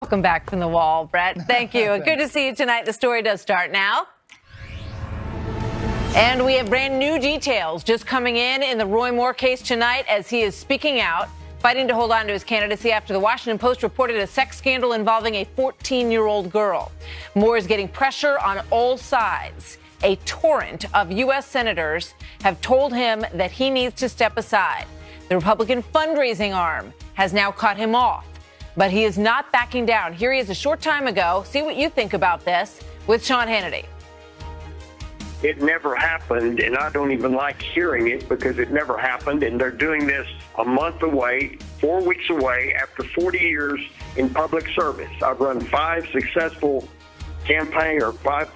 Welcome back from the wall, Brett. Thank you. Good to see you tonight. The story does start now. And we have brand new details just coming in the Roy Moore case tonight as he is speaking out, fighting to hold on to his candidacy after the Washington Post reported a sex scandal involving a 14-year-old girl. Moore is getting pressure on all sides. A torrent of U.S. senators have told him that he needs to step aside. The Republican fundraising arm has now cut him off, but he is not backing down. Here he is a short time ago. See what you think about this with Sean Hannity. It never happened, and I don't even like hearing it because it never happened, and they're doing this a month away, 4 weeks away, after 40 years in public service. I've run 5 successful campaigns, statewide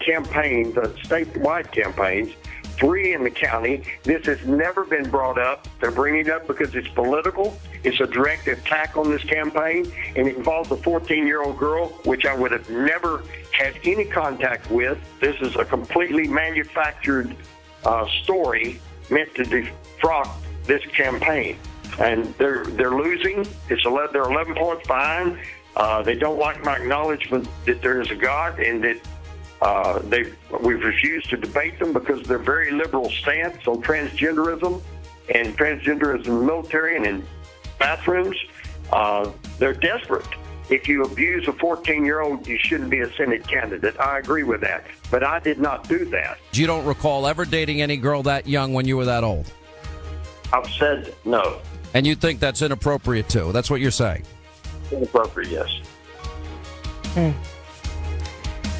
campaigns, 3 in the county. This has never been brought up. They're bringing it up because it's political. It's a direct attack on this campaign, and it involves a 14-year-old girl, which I would have never had any contact with. This is a completely manufactured story meant to defrock this campaign. And they're losing. They're 11 points behind. They don't like my acknowledgement that there is a God, and that we've refused to debate them because of their very liberal stance on transgenderism and transgenderism in the military and in bathrooms. They're desperate. If you abuse a 14-year-old, you shouldn't be a Senate candidate. I agree with that. But I did not do that. You don't recall ever dating any girl that young when you were that old? I've said no. And you think that's inappropriate, too? That's what you're saying? Inappropriate, yes.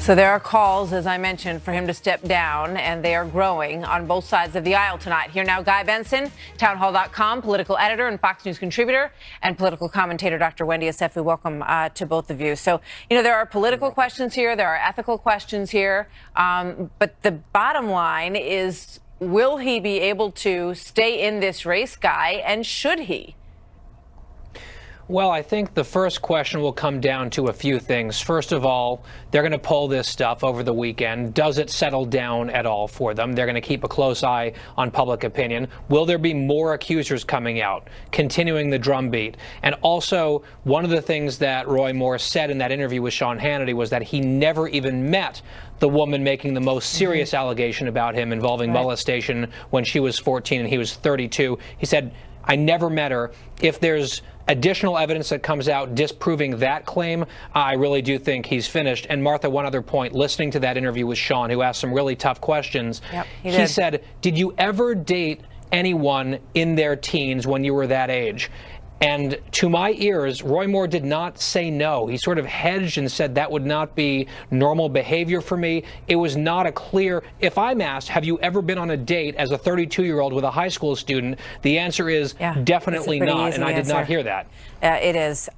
So there are calls, as I mentioned, for him to step down, and they are growing on both sides of the aisle tonight. Here now, Guy Benson, townhall.com, political editor and Fox News contributor, and political commentator Dr. Wendy Assefu. Welcome to both of you. So, there are political questions here. There are ethical questions here. But the bottom line is, will he be able to stay in this race, Guy, and should he? Well, I think the first question will come down to a few things. First of all, they're going to poll this stuff over the weekend. Does it settle down at all for them? They're going to keep a close eye on public opinion. Will there be more accusers coming out, continuing the drumbeat? And also, one of the things that Roy Moore said in that interview with Sean Hannity was that he never even met the woman making the most serious allegation about him involving molestation when she was 14 and he was 32. He said, I never met her. If there's additional evidence that comes out disproving that claim, I really do think he's finished. And Martha, one other point, listening to that interview with Sean, who asked some really tough questions, he said, did you ever date anyone in their teens when you were that age? And to my ears, Roy Moore did not say no. He sort of hedged and said that would not be normal behavior for me. It was not a clear, if I'm asked, have you ever been on a date as a 32-year-old with a high school student? The answer is definitely not, and I did not hear that. It is.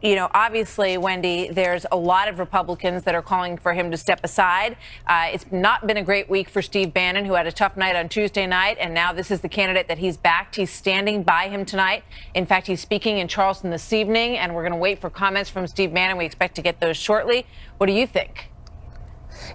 Obviously, Wendy, there's a lot of Republicans that are calling for him to step aside. It's not been a great week for Steve Bannon, who had a tough night on Tuesday night, and now this is the candidate that he's backed. He's standing by him tonight. In fact, he's speaking in Charleston this evening, and we're going to wait for comments from Steve Bannon. We expect to get those shortly. What do you think?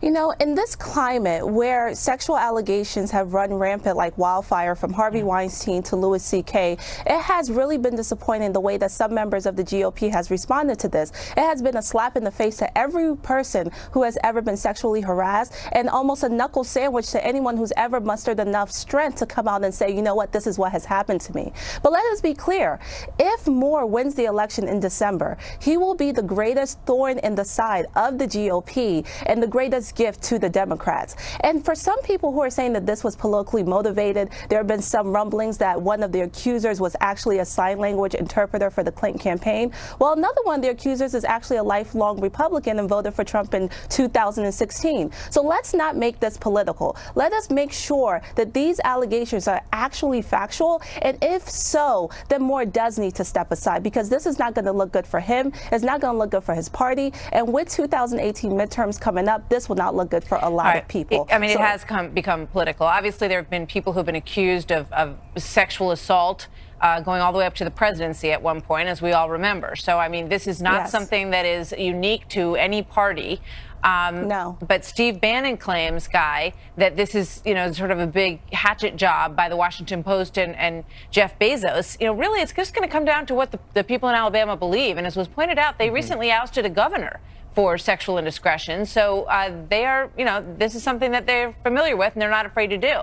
In this climate where sexual allegations have run rampant like wildfire from Harvey Weinstein to Louis C.K., it has really been disappointing the way that some members of the GOP has responded to this. It has been a slap in the face to every person who has ever been sexually harassed and almost a knuckle sandwich to anyone who's ever mustered enough strength to come out and say, you know what, this is what has happened to me. But let us be clear. If Moore wins the election in December, he will be the greatest thorn in the side of the GOP and the greatest gift to the Democrats. And for some people who are saying that this was politically motivated, there have been some rumblings that one of the accusers was actually a sign language interpreter for the Clinton campaign. Well, another one of the accusers is actually a lifelong Republican and voted for Trump in 2016. So let's not make this political. Let us make sure that these allegations are actually factual. And if so, then Moore does need to step aside, because this is not going to look good for him. It's not going to look good for his party. And with 2018 midterms coming up, this will not look good for a lot of people. It has become political. Obviously, there have been people who have been accused of sexual assault going all the way up to the presidency at one point, as we all remember. So, I mean, this is not something that is unique to any party. No. But Steve Bannon claims, Guy, that this is, sort of a big hatchet job by the Washington Post and Jeff Bezos. Really, it's just going to come down to what the people in Alabama believe. And as was pointed out, they recently ousted a governor for sexual indiscretion. So they are, this is something that they're familiar with and they're not afraid to do.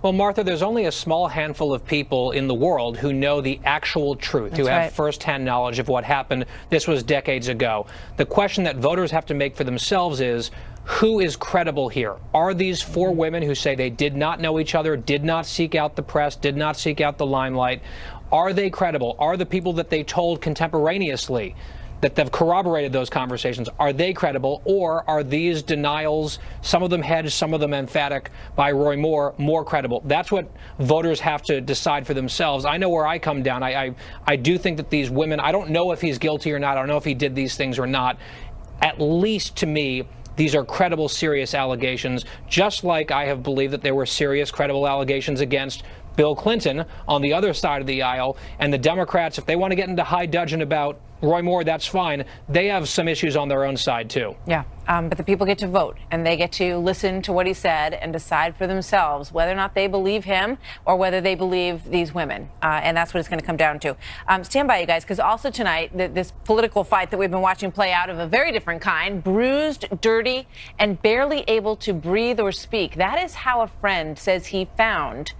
Well, Martha, there's only a small handful of people in the world who know the actual truth, who have firsthand knowledge of what happened. This was decades ago. The question that voters have to make for themselves is, who is credible here? Are these four women who say they did not know each other, did not seek out the press, did not seek out the limelight, are they credible? Are the people that they told contemporaneously that they've corroborated those conversations, are they credible, or are these denials, some of them hedged, some of them emphatic, by Roy Moore, more credible? That's what voters have to decide for themselves. I know where I come down. I do think that these women, I don't know if he's guilty or not. I don't know if he did these things or not. At least to me, these are credible, serious allegations, just like I have believed that there were serious, credible allegations against Bill Clinton on the other side of the aisle. And the Democrats, if they want to get into high dudgeon about Roy Moore, that's fine. They have some issues on their own side, too. Yeah, but the people get to vote, and they get to listen to what he said and decide for themselves whether or not they believe him or whether they believe these women. And that's what it's going to come down to. Stand by, you guys, because also tonight, this political fight that we've been watching play out of a very different kind, bruised, dirty, and barely able to breathe or speak. That is how a friend says he found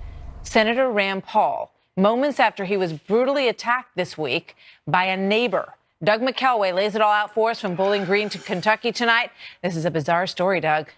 Senator Rand Paul moments after he was brutally attacked this week by a neighbor. Doug McKelway lays it all out for us from Bowling Green to Kentucky tonight. This is a bizarre story, Doug.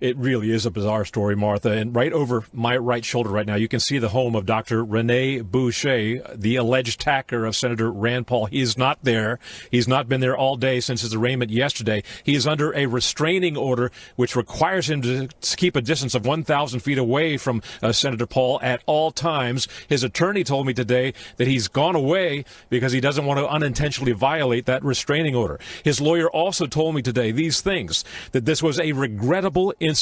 It really is a bizarre story, Martha. And right over my right shoulder right now, you can see the home of Dr. Rene Boucher, the alleged attacker of Senator Rand Paul. He is not there. He's not been there all day since his arraignment yesterday. He is under a restraining order, which requires him to keep a distance of 1,000 feet away from Senator Paul at all times. His attorney told me today that he's gone away because he doesn't want to unintentionally violate that restraining order. His lawyer also told me today these things, that this was a regrettable incident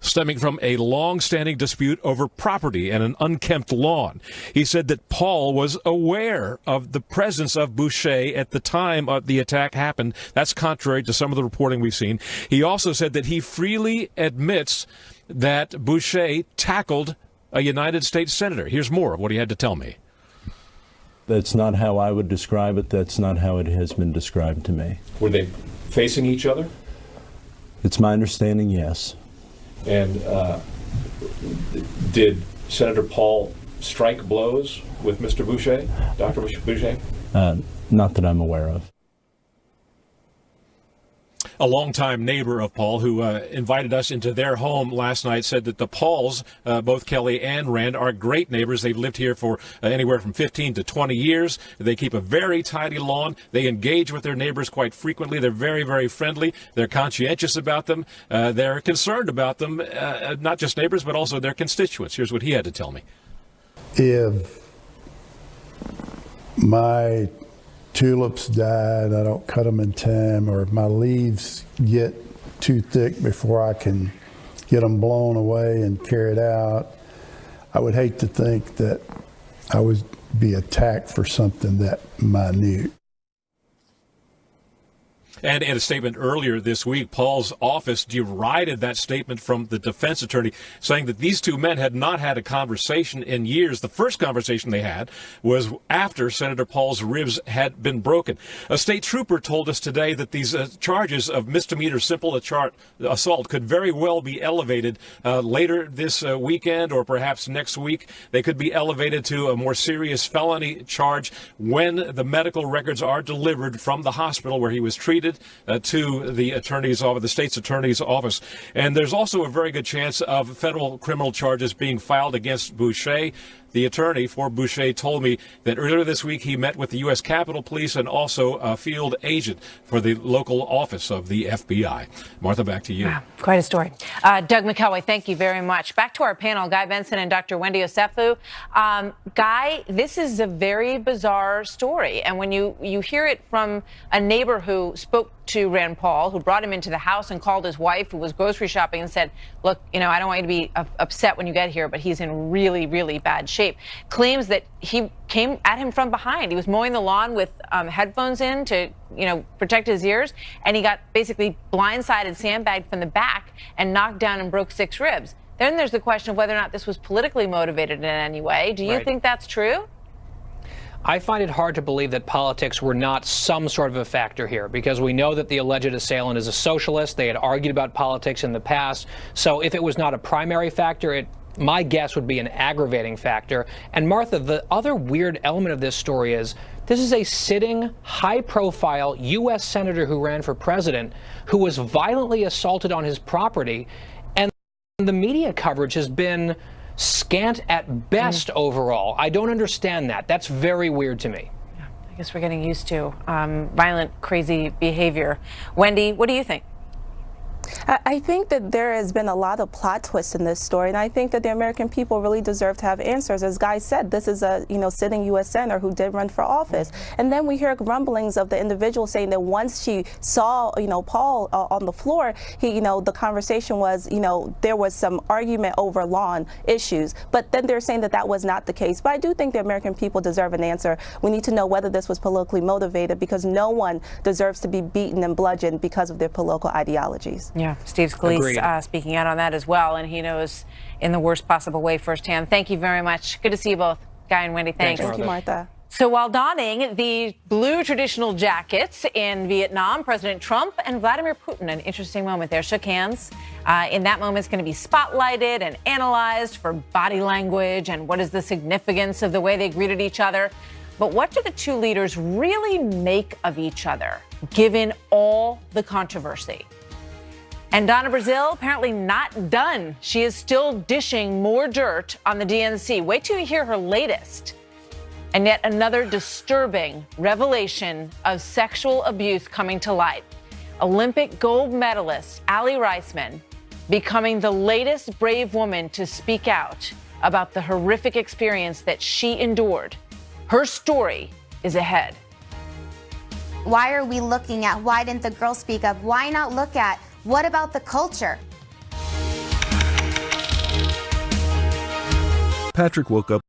stemming from a long-standing dispute over property and an unkempt lawn. He said that Paul was aware of the presence of Boucher at the time of the attack happened. That's contrary to some of the reporting we've seen. He also said that he freely admits that Boucher tackled a United States senator. Here's more of what he had to tell me. That's not how I would describe it. That's not how it has been described to me. Were they facing each other? It's my understanding, yes. And did Senator Paul strike blows with Mr. Boucher, Dr. Boucher? Not that I'm aware of. A longtime neighbor of Paul who invited us into their home last night said that the Pauls, both Kelly and Rand, are great neighbors. They've lived here for anywhere from 15 to 20 years. They keep a very tidy lawn. They engage with their neighbors quite frequently. They're very, very friendly. They're conscientious about them. They're concerned about them, not just neighbors, but also their constituents. Here's what he had to tell me. If my tulips die and I don't cut them in time, or if my leaves get too thick before I can get them blown away and carried out, I would hate to think that I would be attacked for something that minute. And in a statement earlier this week, Paul's office derided that statement from the defense attorney, saying that these two men had not had a conversation in years. The first conversation they had was after Senator Paul's ribs had been broken. A state trooper told us today that these charges of misdemeanor simple assault could very well be elevated later this weekend or perhaps next week. They could be elevated to a more serious felony charge when the medical records are delivered from the hospital where he was treated to the attorney's office, the state's attorney's office. And there's also a very good chance of federal criminal charges being filed against Boucher. The attorney for Boucher told me that earlier this week he met with the U.S. Capitol Police and also a field agent for the local office of the FBI. Martha, back to you. Wow, quite a story. Doug McKelway, thank you very much. Back to our panel, Guy Benson and Dr. Wendy Osefo. Guy, this is a very bizarre story. And when you hear it from a neighbor who spoke spoke to Rand Paul, who brought him into the house and called his wife, who was grocery shopping, and said, look, I don't want you to be upset when you get here, but he's in really, really bad shape. Claims that he came at him from behind. He was mowing the lawn with headphones in to, protect his ears, and he got basically blindsided, sandbagged from the back, and knocked down and broke 6 ribs. Then there's the question of whether or not this was politically motivated in any way. Do you think that's true? I find it hard to believe that politics were not some sort of a factor here, because we know that the alleged assailant is a socialist. They had argued about politics in the past. So if it was not a primary factor, my guess would be an aggravating factor. And Martha, the other weird element of this story is this is a sitting, high-profile U.S. senator who ran for president who was violently assaulted on his property, and the media coverage has been scant at best overall. I don't understand that. That's very weird to me. Yeah, I guess we're getting used to violent, crazy behavior. Wendy, what do you think? I think that there has been a lot of plot twists in this story, and I think that the American people really deserve to have answers. As Guy said, this is a sitting U.S. senator who did run for office, and then we hear rumblings of the individual saying that once she saw Paul on the floor, the conversation was there was some argument over lawn issues, but then they're saying that that was not the case. But I do think the American people deserve an answer. We need to know whether this was politically motivated, because no one deserves to be beaten and bludgeoned because of their political ideologies. Yeah, Steve Scalise speaking out on that as well, and he knows in the worst possible way firsthand. Thank you very much. Good to see you both, Guy and Wendy. Thanks. Thank you, Martha. So while donning the blue traditional jackets in Vietnam, President Trump and Vladimir Putin, an interesting moment there, shook hands. In that moment, it's going to be spotlighted and analyzed for body language and what is the significance of the way they greeted each other. But what do the two leaders really make of each other, given all the controversy? And Donna Brazile apparently not done. She is still dishing more dirt on the DNC. Wait till you hear her latest. And yet another disturbing revelation of sexual abuse coming to light. Olympic gold medalist Allie Reisman becoming the latest brave woman to speak out about the horrific experience that she endured. Her story is ahead. Why are we looking at why didn't the girl speak up? Why not look at what about the culture? Patrick woke up